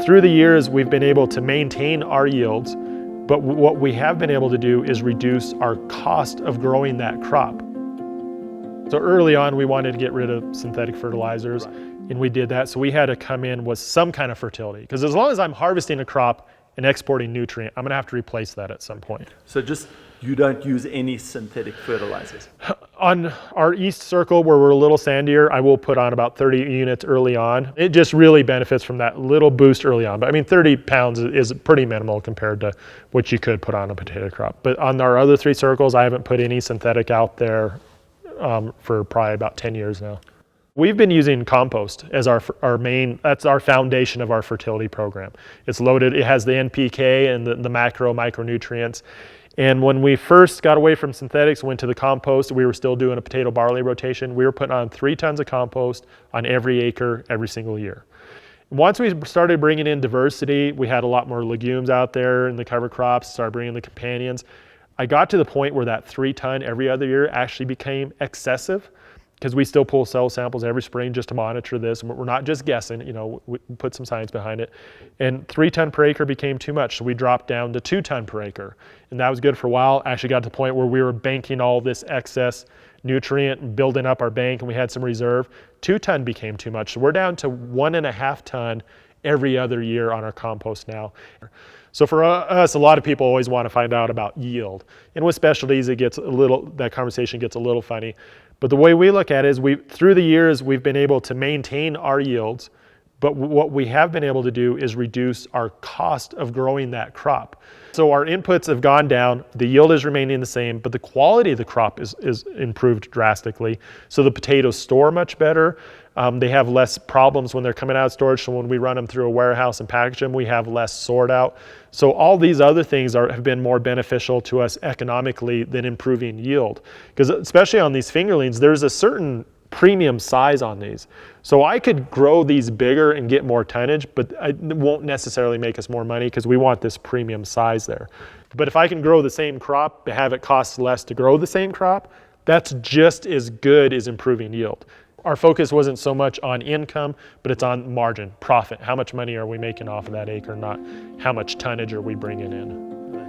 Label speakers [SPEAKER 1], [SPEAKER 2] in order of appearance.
[SPEAKER 1] Through the years, we've been able to maintain our yields, but what we have been able to do is reduce our cost of growing that crop. So early on, we wanted to get rid of synthetic fertilizers, and we did that. So we had to come in with some kind of fertility, because as long as I'm harvesting a crop and exporting nutrient, I'm gonna have to replace that at some point.
[SPEAKER 2] So just, you don't use any synthetic fertilizers?
[SPEAKER 1] On our east circle, where we're a little sandier, I will put on about 30 units early on. It just really benefits from that little boost early on. But I mean, 30 pounds is pretty minimal compared to what you could put on a potato crop. But on our other 3 circles, I haven't put any synthetic out there for probably about 10 years now. We've been using compost as our main, that's our foundation of our fertility program. It's loaded, it has the NPK and the micronutrients. And when we first got away from synthetics, went to the compost, we were still doing a potato barley rotation. We were putting on 3 tons of compost on every acre every single year. Once we started bringing in diversity, we had a lot more legumes out there in the cover crops, started bringing the companions. I got to the point where that 3 ton every other year actually became excessive, because we still pull cell samples every spring just to monitor this. We're not just guessing, you know, we put some science behind it. And 3 ton per acre became too much, so we dropped down to 2 ton per acre. And that was good for a while. Actually got to the point where we were banking all this excess nutrient and building up our bank, and we had some reserve. 2 ton became too much. So we're down to 1.5 ton every other year on our compost now. So for us, a lot of people always want to find out about yield. And with specialties, it gets a little, that conversation gets a little funny. But the way we look at it is through the years, we've been able to maintain our yields, but what we have been able to do is reduce our cost of growing that crop. So our inputs have gone down, the yield is remaining the same, but the quality of the crop is improved drastically. So the potatoes store much better. They have less problems when they're coming out of storage. So when we run them through a warehouse and package them, we have less sort out. So all these other things have been more beneficial to us economically than improving yield. Because especially on these fingerlings, there's a certain premium size on these. So I could grow these bigger and get more tonnage, but it won't necessarily make us more money because we want this premium size there. But if I can grow the same crop, but have it cost less to grow the same crop, that's just as good as improving yield. Our focus wasn't so much on income, but it's on margin, profit. How much money are we making off of that acre, not how much tonnage are we bringing in?